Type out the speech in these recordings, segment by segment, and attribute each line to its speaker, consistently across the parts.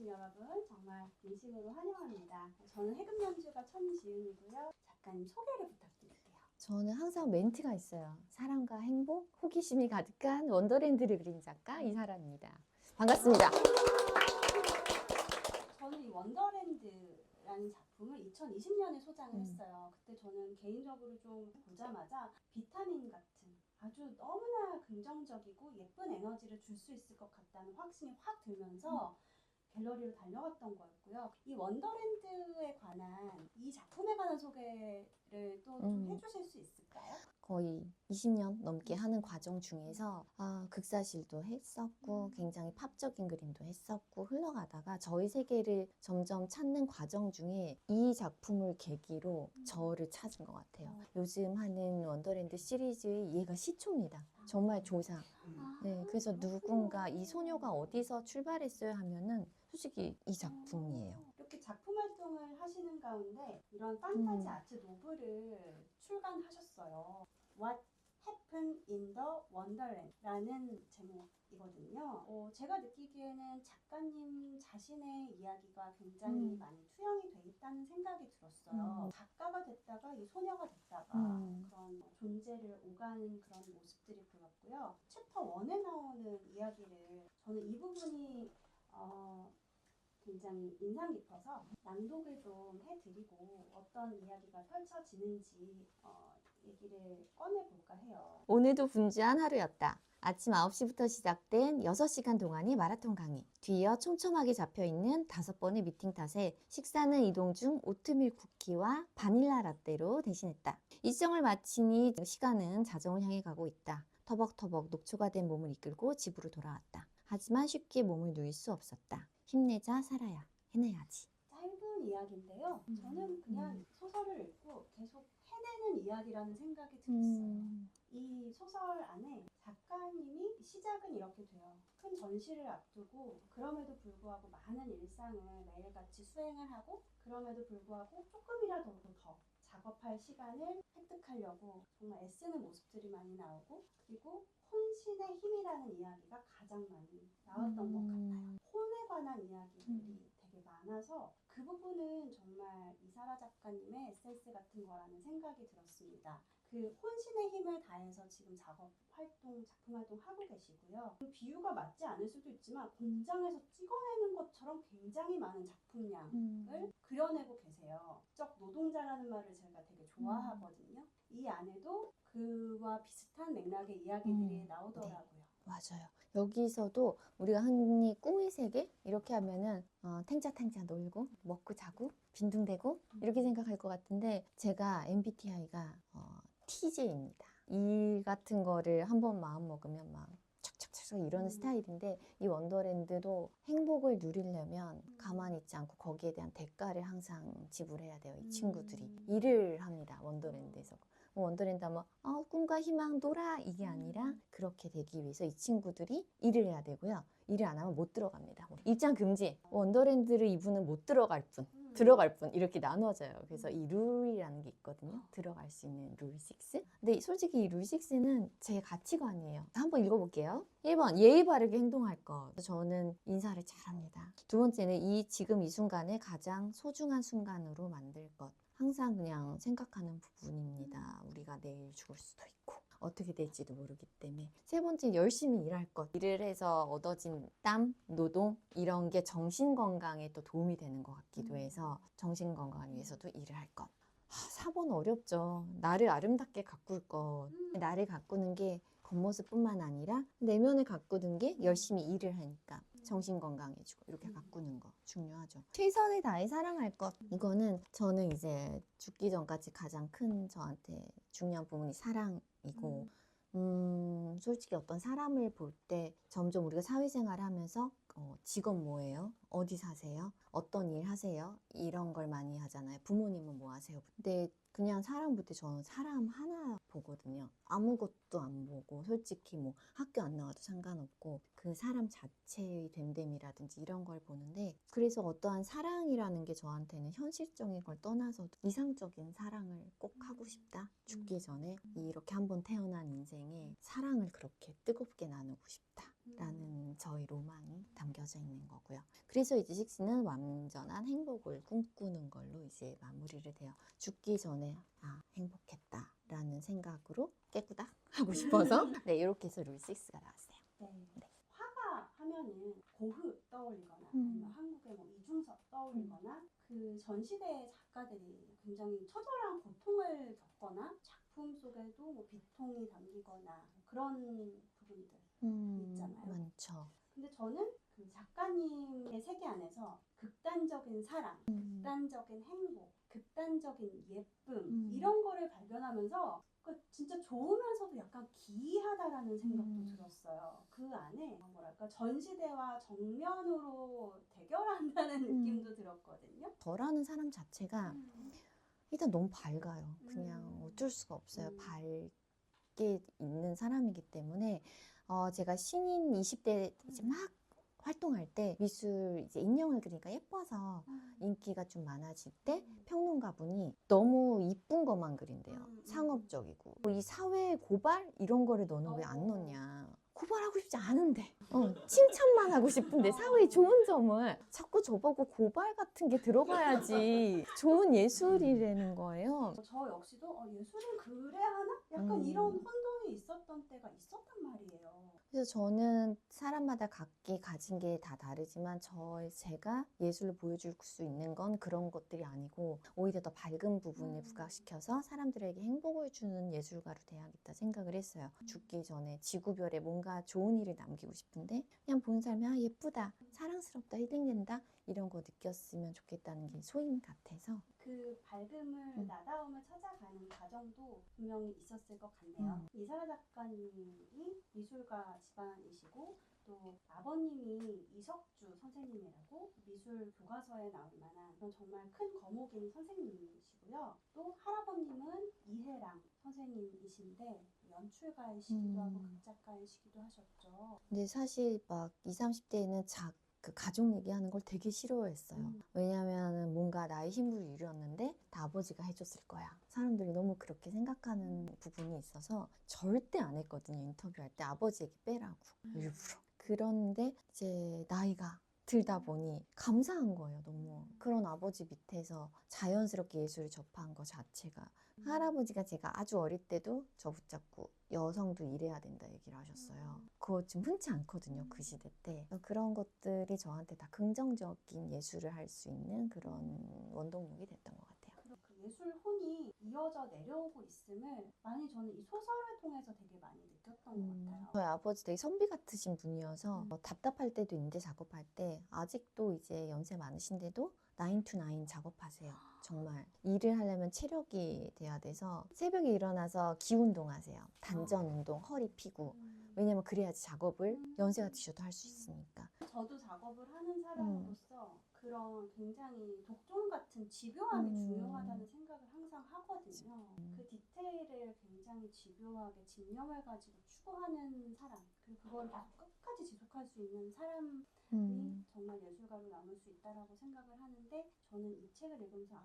Speaker 1: 오신 여러분 정말 진심으로 환영합니다. 저는 해금연주가 천지은이고요. 작가님 소개를 부탁드릴게요.
Speaker 2: 저는 항상 멘트가 있어요. 사랑과 행복, 호기심이 가득한 원더랜드를 그린 작가 이사라입니다. 반갑습니다.
Speaker 1: 저는 이 원더랜드라는 작품을 2020년에 소장을 했어요. 그때 저는 개인적으로 좀 보자마자 비타민 같은 아주 너무나 긍정적이고 예쁜 에너지를 줄 수 있을 것 같다는 확신이 확 들면서 갤러리로 달려갔던 거였고요. 이 원더랜드에 관한 이 작품에 관한 소개를 또 좀 해주실 수 있을까요?
Speaker 2: 거의 20년 넘게 하는 과정 중에서 극사실도 했었고 굉장히 팝적인 그림도 했었고 흘러가다가 저희 세계를 점점 찾는 과정 중에 이 작품을 계기로 저를 찾은 것 같아요. 요즘 하는 원더랜드 시리즈의 얘가 시초입니다. 정말 조상. 네, 그래서 누군가 이 소녀가 어디서 출발했어요 하면은 솔직히 이 작품이에요.
Speaker 1: 이렇게 작품 활동을 하시는 가운데 이런 판타지 아트 노블을 출간하셨어요. What Happened in the Wonderland라는 제목이거든요. 제가 느끼기에는 작가님 자신의 이야기가 굉장히 많이 투영이 돼 있다는 생각이 들었어요. 작가가 됐다가 이 소녀가 됐다가 그런 존재를 오가는 그런 모습들이 보였고요. 챕터 1에 나오는 이야기를 저는 이 부분이 굉장히 인상 깊어서 낭독을 좀 해드리고 어떤 이야기가 펼쳐지는지 얘기를 꺼내볼까 해요.
Speaker 2: 오늘도 분주한 하루였다. 아침 9시부터 시작된 6시간 동안의 마라톤 강의. 뒤이어 촘촘하게 잡혀있는 5번의 미팅 탓에 식사는 이동 중 오트밀 쿠키와 바닐라 라떼로 대신했다. 일정을 마치니 시간은 자정을 향해 가고 있다. 터벅터벅 녹초가 된 몸을 이끌고 집으로 돌아왔다. 하지만 쉽게 몸을 누일 수 없었다. 힘내자 살아야 해내야지.
Speaker 1: 짧은 이야기인데요. 저는 그냥 소설을 읽고 계속 해내는 이야기라는 생각이 들었어요. 이 소설 안에 작가님이 시작은 이렇게 돼요. 큰 전시를 앞두고 그럼에도 불구하고 많은 일상을 매일같이 수행을 하고 그럼에도 불구하고 조금이라도 더 작업할 시간을 획득하려고 정말 애쓰는 모습들이 많이 나오고 그리고 혼신의 힘이라는 이야기가 가장 많이 나왔던 것 같아요. 혼에 관한 이야기들이 되게 많아서 그 부분은 정말 이사라 작가님의 에센스 같은 거라는 생각이 들었습니다. 그 혼신의 힘을 다해서 지금 작품 활동 하고 계시고요. 그 비유가 맞지 않을 수도 있지만 공장에서 찍어내는 것처럼 굉장히 많은 작품량을 그려내고 계세요. 적 노동자라는 말을 제가 되게 좋아하거든요. 이 안에도 그와 비슷한 맥락의 이야기들이 나오더라고요.
Speaker 2: 맞아요. 여기서도 우리가 흔히 꿈의 세계 이렇게 하면은 탱자탱자 놀고 먹고 자고 빈둥대고 이렇게 생각할 것 같은데 제가 MBTI가 TJ입니다. 이 같은 거를 한번 마음 먹으면 막 착착착 이러는 스타일인데 이 원더랜드도 행복을 누리려면 가만히 있지 않고 거기에 대한 대가를 항상 지불해야 돼요. 이 친구들이 일을 합니다. 원더랜드에서. 원더랜드 하면 꿈과 희망 놀아 이게 아니라 그렇게 되기 위해서 이 친구들이 일을 해야 되고요. 일을 안 하면 못 들어갑니다. 입장 금지. 원더랜드를 이분은 못 들어갈 뿐. 들어갈 뿐 이렇게 나눠져요. 그래서 이 룰이라는 게 있거든요. 들어갈 수 있는 룰 6. 근데 솔직히 이 룰 6는 제 가치관이에요. 한번 읽어볼게요. 1번 예의 바르게 행동할 것. 저는 인사를 잘합니다. 두 번째는 지금 이 순간에 가장 소중한 순간으로 만들 것. 항상 그냥 생각하는 부분입니다. 우리가 내일 죽을 수도 있고 어떻게 될지도 모르기 때문에. 세 번째, 열심히 일할 것. 일을 해서 얻어진 땀, 노동 이런 게 정신 건강에 또 도움이 되는 것 같기도 해서 정신 건강을 위해서도 일을 할 것. 4번 어렵죠. 나를 아름답게 가꿀 것. 나를 가꾸는 게 겉모습뿐만 아니라 내면을 가꾸는 게 열심히 일을 하니까 정신 건강해지고 이렇게 가꾸는 거 중요하죠. 최선을 다해 사랑할 것. 이거는 저는 이제 죽기 전까지 가장 큰 저한테 중요한 부분이 사랑이고 솔직히 어떤 사람을 볼 때 점점 우리가 사회생활을 하면서 직업 뭐예요? 어디 사세요? 어떤 일 하세요? 이런 걸 많이 하잖아요. 부모님은 뭐 하세요? 근데 그냥 사람 볼 때 저는 사람 하나 보거든요. 아무것도 안 보고 솔직히 뭐 학교 안 나와도 상관없고 그 사람 자체의 됨됨이라든지 이런 걸 보는데 그래서 어떠한 사랑이라는 게 저한테는 현실적인 걸 떠나서도 이상적인 사랑을 꼭 하고 싶다. 죽기 전에 이렇게 한번 태어난 인생에 사랑을 그렇게 뜨겁게 나누고 싶다. 라는 저의 로망이 담겨 담겨져 있는 거고요. 그래서 이제 식스는 완전한 행복을 꿈꾸는 걸로 이제 마무리를 돼요. 죽기 전에 행복했다라는 생각으로 깨꾸다 하고 싶어서 네, 이렇게 해서 룰 6가 나왔어요.
Speaker 1: 네. 화가 하면은 고흐 떠올리거나 아니면 한국의 뭐 이중섭 떠올리거나 그 전 시대의 작가들이 굉장히 처절한 고통을 겪거나 작품 속에도 뭐 비통이 담기거나 그런 부분들 있잖아요.
Speaker 2: 많죠.
Speaker 1: 근데 저는 그 작가님의 세계 안에서 극단적인 사랑, 극단적인 행복, 극단적인 예쁨 이런 거를 발견하면서 진짜 좋으면서도 약간 기이하다라는 생각도 들었어요. 그 안에 뭐랄까 전시대와 정면으로 대결한다는 느낌도 들었거든요.
Speaker 2: 저라는 사람 자체가 일단 너무 밝아요. 그냥 어쩔 수가 없어요. 밝게 있는 사람이기 때문에 제가 신인 20대 이제 막 활동할 때 미술 이제 인형을 그리니까 예뻐서 인기가 좀 많아질 때 평론가분이 너무 이쁜 것만 그린대요. 상업적이고 이 사회 고발 이런 거를 너는 왜 안 넣냐. 고발하고 싶지 않은데 칭찬만 하고 싶은데 사회에 좋은 점을 자꾸 저보고 고발 같은 게 들어가야지 좋은 예술이라는 거예요.
Speaker 1: 저 역시도 예술은 그래야 하나? 약간 이런 혼돈이 있었던 때가 있었단 말이에요.
Speaker 2: 그래서 저는 사람마다 각기 가진 게 다 다르지만 제가 예술을 보여줄 수 있는 건 그런 것들이 아니고 오히려 더 밝은 부분을 부각시켜서 사람들에게 행복을 주는 예술가로 돼야겠다 생각을 했어요. 죽기 전에 지구별에 뭔가 좋은 일을 남기고 싶은데 그냥 보는 사람이 예쁘다, 사랑스럽다, 힐링된다 이런 거 느꼈으면 좋겠다는 게 소임 같아서
Speaker 1: 그 밝음을 나다움을 찾아가는 과정도 분명히 있었을 것 같네요. 이사라 작가님이 미술가 집안이시고 또 아버님이 이석주 선생님이라고 미술 교과서에 나올 만한 그런 정말 큰 거목인 선생님이시고요. 또 할아버님은 이혜랑 선생님이신데 연출가이시기도 하고 극작가이시기도 하셨죠.
Speaker 2: 근데 사실 막 20, 30대에는 그 가족 얘기하는 걸 되게 싫어했어요. 왜냐하면 뭔가 나의 힘으로 이루었는데 다 아버지가 해줬을 거야. 사람들이 너무 그렇게 생각하는 부분이 있어서 절대 안 했거든요. 인터뷰할 때 아버지 얘기 빼라고 일부러. 그런데 이제 나이가 들다 보니 감사한 거예요. 너무 그런 아버지 밑에서 자연스럽게 예술을 접한 것 자체가. 할아버지가 제가 아주 어릴 때도 저 붙잡고 여성도 일해야 된다 얘기를 하셨어요. 그거 좀 흔치 않거든요. 그 시대 때. 그런 것들이 저한테 다 긍정적인 예술을 할 수 있는 그런 원동력이 됐던 것 같아요.
Speaker 1: 그 예술 혼이 이어져 내려오고 있음을 많이 저는 이 소설을 통해서 되게 많이 느꼈던 것 같아요.
Speaker 2: 저희 아버지 되게 선비 같으신 분이어서 답답할 때도 인제 작업할 때 아직도 이제 연세 많으신데도 9 to 9 작업하세요. 정말 일을 하려면 체력이 돼야 돼서 새벽에 일어나서 기운동 하세요. 단전 운동, 허리 피고. 왜냐면 그래야지 작업을 연세가 드셔도 할 수 있으니까.
Speaker 1: 저도 작업을 하는 사람으로서 그런 굉장히 독종 같은 집요함이 중요하다는 생각을 항상 하거든요. 그 디테일을 굉장히 집요하게 집념을 가지고 추구하는 사람, 그리고 그걸 계속 끝까지 지속할 수 있는 사람이 정말 예술가로 남을 수 있다라고 생각을 하는데 저는 이 책을 읽으면서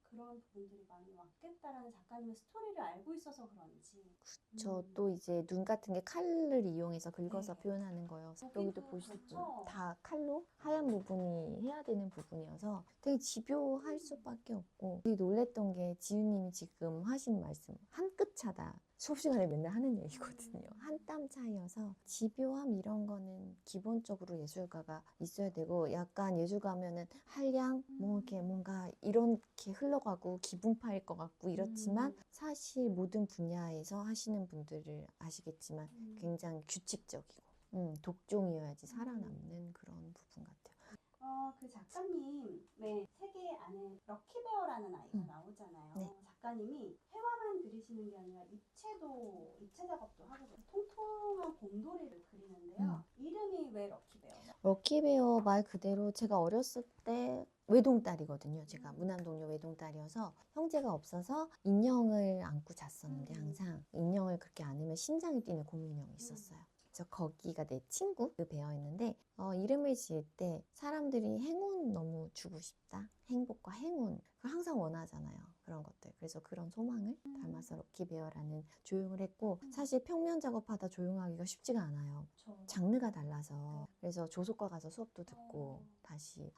Speaker 1: 그런 부분들이 많이 왔겠다라는 작가님의 스토리를 알고 있어서 그런지
Speaker 2: 저 또 이제 눈 같은 게 칼을 이용해서 긁어서
Speaker 1: 네.
Speaker 2: 표현하는 거예요. 여기도 보시면
Speaker 1: 그렇죠.
Speaker 2: 다 칼로 하얀 부분이 해야 되는 부분이어서 되게 집요할 수밖에 없고 되게 놀랬던 게 지윤님이 지금 하신 말씀 한 끗 차다. 수업 시간에 맨날 하는 얘기거든요. 한 땀 차이여서 집요함 이런 거는 기본적으로 예술가가 있어야 되고 약간 예술가 하면은 한량 뭐 이렇게 뭔가 이렇게 흘러가고 기분파일 것 같고 이렇지만 사실 모든 분야에서 하시는 분들을 아시겠지만 굉장히 규칙적이고 독종이어야지 살아남는 그런 부분 같아요.
Speaker 1: 그 작가님의 세계 안에 럭키베어라는 아이가 나오잖아요.
Speaker 2: 네.
Speaker 1: 작가님이 회화만 그리시는 게 아니라 입체 작업도 하고 통통한 곰돌이를 그리는데요. 이름이 왜 럭키베어죠?
Speaker 2: 럭키베어 말 그대로 제가 어렸을 때 외동딸이거든요. 제가 문안동료 외동딸이어서 형제가 없어서 인형을 안고 잤었는데 항상 인형을 그렇게 안으면 심장이 뛰는 곰인형이 있었어요. 그래서 거기가 내 친구 그 베어였는데 이름을 지을 때 사람들이 행운 너무 주고 싶다. 행복과 행운. 그걸 항상 원하잖아요. 그런 것들. 그래서 그런 소망을 담아서 럭키베어라는 조용을 했고, 사실 평면 작업하다 조용하기가 쉽지가 않아요.
Speaker 1: 저
Speaker 2: 장르가 달라서. 그래서 조소과 가서 수업도 듣고 다시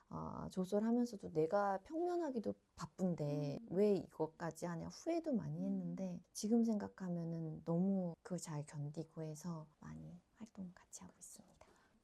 Speaker 2: 조소를 하면서도 내가 평면하기도 바쁜데 왜 이것까지 하냐 후회도 많이 했는데, 지금 생각하면은 너무 그걸 잘 견디고 해서 많이 활동 같이 하고 있습니다.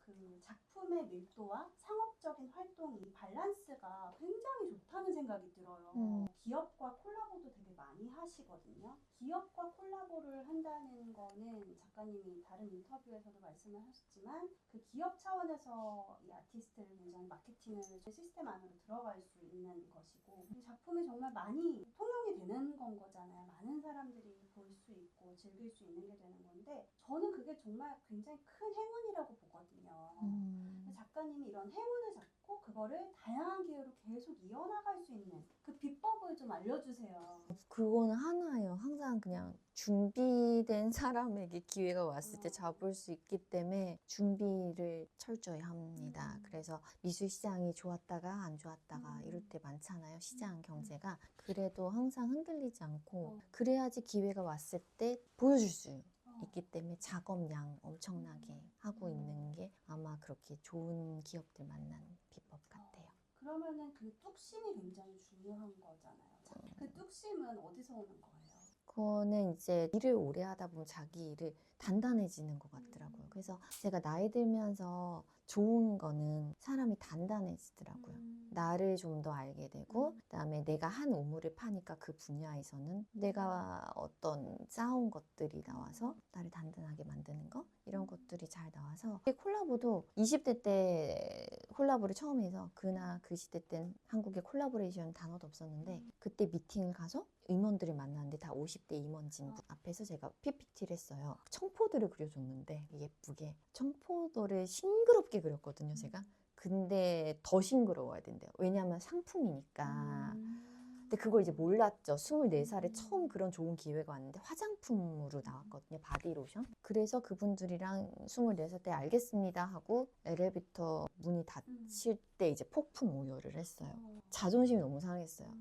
Speaker 1: 그 작품의 밀도와 상업적인 활동이 밸런스가 굉장히 좋다는 생각이 들어요. 기업과 콜라보도 되게 많이 하시거든요. 기업과 콜라보를 한다는 거는 작가님이 다른 인터뷰에서도 말씀을 하셨지만 그 기업 차원에서 이 아티스트를 굉장히 마케팅을 시스템 안으로 들어갈 수 있는 것이고, 이 작품이 정말 많이 통용이 되는 건 거잖아요. 많은 사람들이 볼 수 있고 즐길 수 있는 게 되는 건데, 저는 그게 정말 굉장히 큰 행운이라고 보거든요. 작가님이 이런 행운을 잡고 그거를 다양한 기회로 계속 이어나갈 수 있는 그 비법을 좀 알려주세요.
Speaker 2: 그거는 하나예요. 항상 그냥 준비된 사람에게 기회가 왔을 때 잡을 수 있기 때문에 준비를 철저히 합니다. 그래서 미술 시장이 좋았다가 안 좋았다가 이럴 때 많잖아요. 시장 경제가. 그래도 항상 흔들리지 않고 그래야지 기회가 왔을 때 보여줄 수 있기 때문에 작업량 엄청나게 하고 있는 게 아마 그렇게 좋은 기업들 만난 비법 같아요.
Speaker 1: 그러면은 그 뚝심이 굉장히 중요한 거잖아요. 그 뚝심은 어디서 오는 거예요?
Speaker 2: 그거는 이제 일을 오래 하다 보면 자기 일을 단단해지는 것 같더라고요. 그래서 제가 나이 들면서 좋은 거는 사람이 단단해지더라고요. 나를 좀 더 알게 되고, 그다음에 내가 한 우물을 파니까 그 분야에서는 내가 어떤 쌓아온 것들이 나와서 나를 단단하게 만드는 거, 이런 것들이 잘 나와서, 콜라보도 20대 때 콜라보를 처음 해서 그나 그 시대 땐 한국에 콜라보레이션 단어도 없었는데, 그때 미팅을 가서 임원들을 만났는데 다 50대 임원진 앞에서 제가 PPT를 했어요. 청포도를 그려줬는데 예쁘게 청포도를 싱그럽게 그렸거든요, 제가. 근데 더 싱그러워야 된대요. 왜냐하면 상품이니까. 근데 그걸 이제 몰랐죠. 24살에 처음 그런 좋은 기회가 왔는데 화장품으로 나왔거든요. 바디로션. 그래서 그분들이랑 24살 때 알겠습니다 하고 엘리베이터 문이 닫힐 때 이제 폭풍 오열을 했어요. 자존심이 너무 상했어요.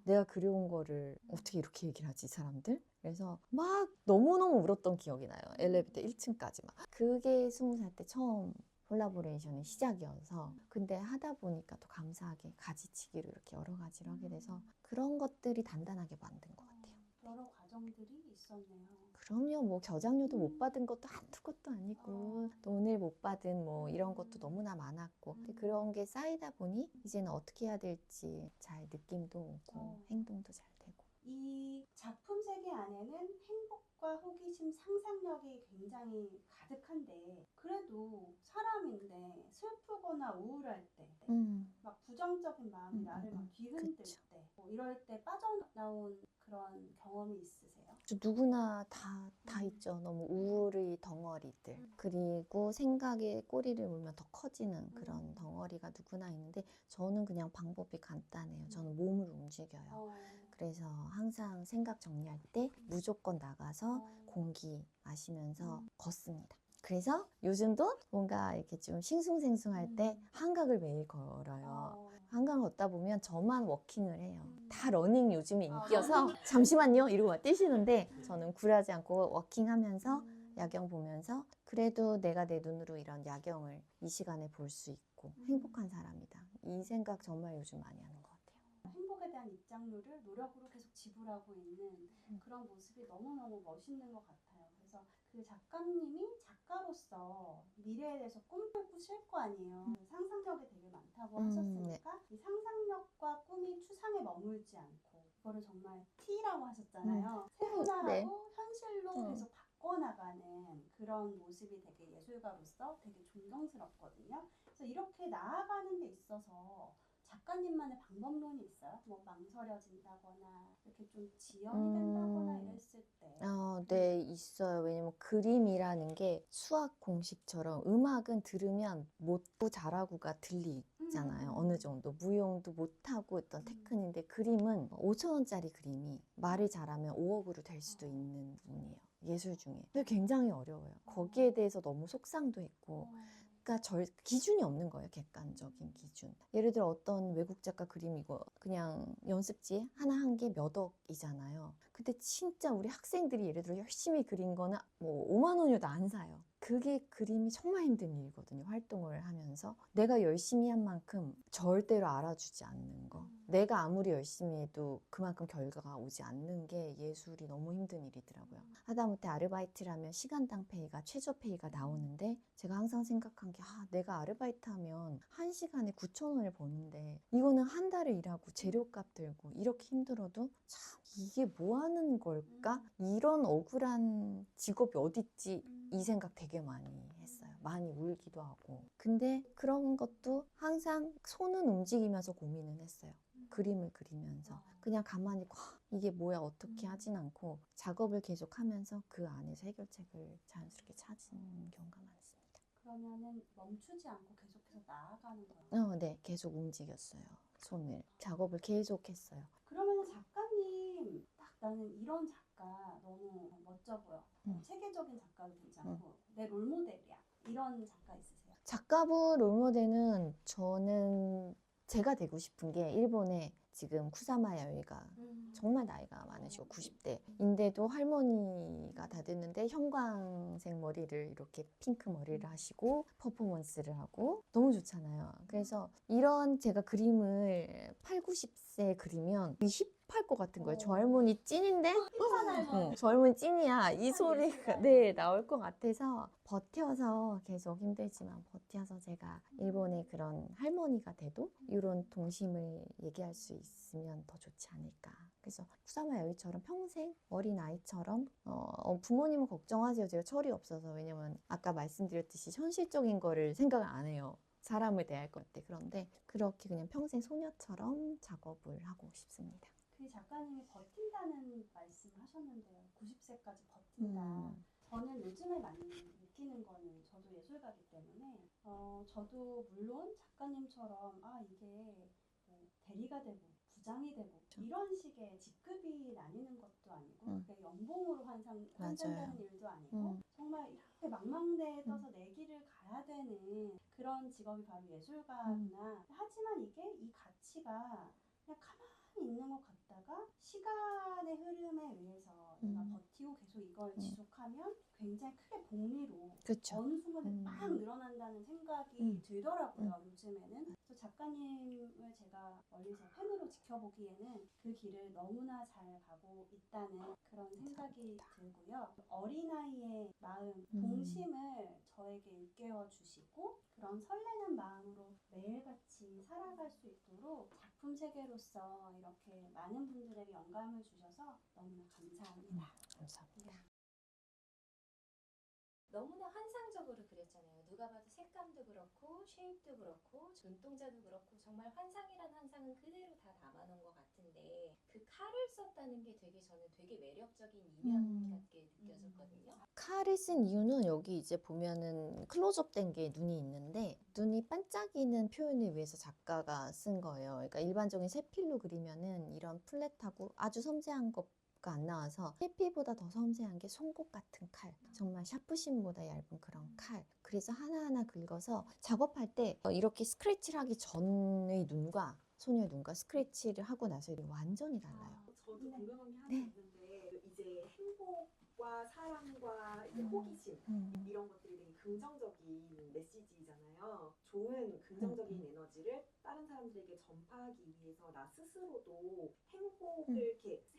Speaker 2: 내가 그려온 거를 어떻게 이렇게 얘기를 하지, 이 사람들? 그래서 막 너무너무 울었던 기억이 나요. 엘리베이터 1층까지 막. 그게 20살 때 처음 콜라보레이션의 시작이어서, 근데 하다 보니까 또 감사하게 가지치기로 이렇게 여러 가지를 하게 돼서 그런 것들이 단단하게 만든 것 같아요.
Speaker 1: 여러 과정들이 있었네요.
Speaker 2: 그럼요. 뭐 겨장료도 못 받은 것도 한두 것도 아니고, 돈을 못 받은 뭐 이런 것도 너무나 많았고, 근데 그런 게 쌓이다 보니 이제는 어떻게 해야 될지 잘 느낌도 오고 행동도 잘 되고.
Speaker 1: 이 작품 세계 안에는 행복과 호기심, 상상력이 굉장히 가득한데, 그래도 사람인데 슬프거나 우울할 때, 막 부정적인 마음이 나를 막 뒤흔들
Speaker 2: 그쵸.
Speaker 1: 때, 뭐 이럴 때 빠져나온 그런 경험이 있으세요?
Speaker 2: 누구나 다 있죠. 너무 우울의 덩어리들. 그리고 생각에 꼬리를 물면 더 커지는 그런 덩어리가 누구나 있는데, 저는 그냥 방법이 간단해요. 저는 몸을 움직여요. 그래서 항상 생각 정리할 때 무조건 나가서 공기 마시면서 걷습니다. 그래서 요즘도 뭔가 이렇게 좀 싱숭생숭할 때 한강을 매일 걸어요. 한강 걷다 보면 저만 워킹을 해요. 다 러닝 요즘에 인기여서 잠시만요 이러고 막 뛰시는데, 저는 굴하지 않고 워킹하면서 야경 보면서 그래도 내가 내 눈으로 이런 야경을 이 시간에 볼 수 있고 행복한 사람이다. 이 생각 정말 요즘 많이 하는 것 같아요.
Speaker 1: 행복에 대한 입장료를 노력으로 계속 지불하고 있는 그런 모습이 너무너무 멋있는 것 같아요. 그래서 그 작가님이 작가로서 미래에 대해서 꿈을 꾸실 거 아니에요. 상상력이 되게 많다고 하셨으니까 이 상상력과 꿈이 추상에 머물지 않고 그거를 정말 T라고 하셨잖아요. 세분화하고
Speaker 2: 네.
Speaker 1: 현실로 계속 바꿔나가는 그런 모습이 되게 예술가로서 되게 존경스럽거든요. 그래서 이렇게 나아가는 데 있어서 작가님만의 방법론이 있어요? 뭐 망설여진다거나 이렇게 좀 지연이 된다거나 이랬을 때.
Speaker 2: 네, 있어요. 왜냐면 그림이라는 게 수학 공식처럼 음악은 들으면 못고 잘하고가 들리잖아요. 어느 정도. 무용도 못하고 어떤 테크닉인데, 그림은 5,000원짜리 그림이 말을 잘하면 5억으로 될 수도 있는 부분이에요. 예술 중에. 그게 굉장히 어려워요. 거기에 대해서 너무 속상도 했고, 기준이 없는 거예요. 객관적인 기준. 예를 들어 어떤 외국 작가 그림이고 그냥 연습지 하나 한 개 몇 억이잖아요. 근데 진짜 우리 학생들이 예를 들어 열심히 그린 거는 뭐 5만 원이어도 안 사요. 그게 그림이 정말 힘든 일이거든요. 활동을 하면서 내가 열심히 한 만큼 절대로 알아주지 않는 거. 내가 아무리 열심히 해도 그만큼 결과가 오지 않는 게 예술이 너무 힘든 일이더라고요. 하다못해 아르바이트라면 시간당 페이가 최저 페이가 나오는데 제가 항상 생각한 게 내가 아르바이트 하면 한 시간에 9,000원을 버는데 이거는 한 달을 일하고 재료값 들고 이렇게 힘들어도 참 이게 뭐 하는 걸까? 이런 억울한 직업이 어딨지? 이 생각 되게 많이 했어요. 많이 울기도 하고. 근데 그런 것도 항상 손은 움직이면서 고민을 했어요. 그림을 그리면서 그냥 가만히 이게 뭐야 어떻게 하진 않고 작업을 계속하면서 그 안에서 해결책을 자연스럽게 찾은 경우가 많습니다.
Speaker 1: 그러면은 멈추지 않고 계속해서 나아가는 거예요.
Speaker 2: 네, 계속 움직였어요. 손을 작업을 계속했어요.
Speaker 1: 그러면은 작가님 딱 나는 이런 작가 너무 멋져 보여. 체계적인 작가도 괜찮고 내 롤모델이야. 이런 작가 있으세요?
Speaker 2: 작가부 롤모델은 저는 제가 되고 싶은 게 일본의 지금 쿠사마 야요이가 정말 나이가 많으시고 90대인데도 할머니가 다 됐는데 형광색 머리를 이렇게 핑크 머리를 하시고 퍼포먼스를 하고 너무 좋잖아요. 그래서 이런 제가 그림을 8, 90세 그리면 힙할 것 같은 거예요. 저 할머니 찐인데? 저 할머니 찐이야. 이 소리가 나올 것 같아서 버텨서 계속 힘들지만 버텨서 제가 일본의 그런 할머니가 돼도 이런 동심을 얘기할 수 있으면 더 좋지 않을까. 그래서 쿠사마 야요이처럼 평생 어린아이처럼 부모님은 걱정하세요. 제가 철이 없어서. 왜냐면 아까 말씀드렸듯이 현실적인 거를 생각을 안 해요. 사람을 대할 것 때. 그런데 그렇게 그냥 평생 소녀처럼 작업을 하고 싶습니다.
Speaker 1: 그 작가님이 버틴다는 말씀을 하셨는데요. 90세까지 버틴다. 저는 요즘에 많이 느끼는 거는 저도 예술가이기 때문에 저도 물론 작가님처럼 이게 뭐 대리가 되고 부장이 되고 이런 식의 직급이 나뉘는 것도 아니고 그게 연봉으로 환산되는 일도 아니고 정말 이렇게 망망대해 떠서 내 길을 가야 되는 그런 직업이 바로 예술가구나. 하지만 이게 이 가치가 그냥 가만히 있는 것 같다가 시간의 흐름에 의해서 내가 버티고 계속 이걸 지속하면 굉장히 크게 복리로
Speaker 2: 그쵸.
Speaker 1: 어느 순간에 막 늘어난다는 생각이 들더라고요. 요즘에는. 그래서 작가님을 제가 멀리서 팬으로 지켜보기에는 그 길을 너무나 잘 가고 있다는 그런 생각이 들고요. 어린아이의 마음, 동심을 저에게 일깨워 주시고 그런 설레는 마음으로 매일같이 살아갈 수 있도록 작품 세계로서 이렇게 많은 분들에게 영감을 주셔서 너무나 감사합니다.
Speaker 2: 감사합니다.
Speaker 3: 너무나 환상적으로 그렸잖아요. 누가 봐도 색감도 그렇고 쉐입도 그렇고 눈동자도 그렇고 정말 환상이란 환상은 그대로 다 담아놓은 것 같은데 그 칼을 썼다는 게 저는 되게 매력적인 이면 같게 느껴졌거든요.
Speaker 2: 칼을 쓴 이유는 여기 이제 보면은 클로즈업 된 게 눈이 있는데 눈이 반짝이는 표현을 위해서 작가가 쓴 거예요. 그러니까 일반적인 세필로 그리면은 이런 플랫하고 아주 섬세한 것 안 나와서 세필보다 더 섬세한 게 송곳 같은 칼, 정말 샤프심보다 얇은 그런 칼. 그래서 하나하나 긁어서 작업할 때 이렇게 스크래치를 하기 전의 눈과 소녀의 눈과 스크래치를 하고 나서 완전히 달라요.
Speaker 4: 저도 궁금한 게 하나 있는데 이제 행복과 사랑과 이제 호기심 이런 것들이 되게 긍정적인 메시지잖아요. 좋은 긍정적인 에너지를 다른 사람들에게 전파하기 위해서 나 스스로도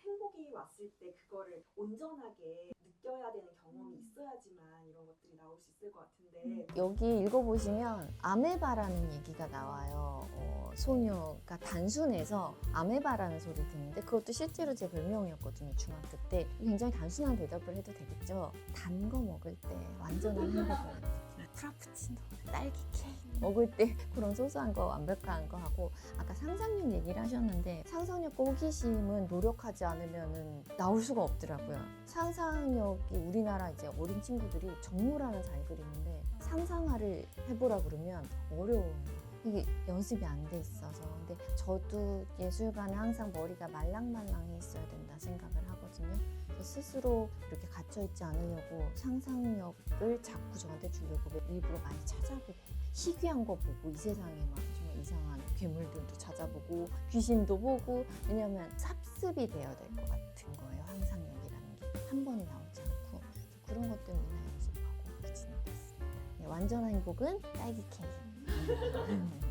Speaker 4: 행복이 왔을 때 그거를 온전하게 느껴야 되는 경험이 있어야지만 이런 것들이 나올 수 있을 것 같은데
Speaker 2: 여기 읽어보시면 아메바라는 얘기가 나와요. 소녀가 단순해서 아메바라는 소리 듣는데 그것도 실제로 제 별명이었거든요. 중학교 때. 굉장히 단순한 대답을 해도 되겠죠. 단 거 먹을 때 완전한 행복을 느끼는 프라푸치노, 딸기 케이크 먹을 때 그런 소소한 거 완벽한 거 하고 아까 상상력 얘기를 하셨는데 상상력과 호기심은 노력하지 않으면 나올 수가 없더라고요. 상상력이 우리나라 이제 어린 친구들이 정말 하나 잘 그리는데 상상화를 해보라 그러면 어려워요. 이게 연습이 안 돼 있어서. 근데 저도 예술가는 항상 머리가 말랑말랑해 있어야 된다 생각을 하거든요. 그래서 스스로 이렇게 갇혀있지 않으려고 상상력을 자꾸 저한테 주려고 일부러 많이 찾아보고 희귀한 거 보고 이 세상에 막 정말 이상한 괴물들도 찾아보고 귀신도 보고, 왜냐면 삽습이 되어야 될 것 같은 거예요. 상상력이라는 게 한 번에 나오지 않고. 그래서 그런 것 때문에 연습하고 지내고 있습니다. 네, 완전한 행복은 딸기 케이크.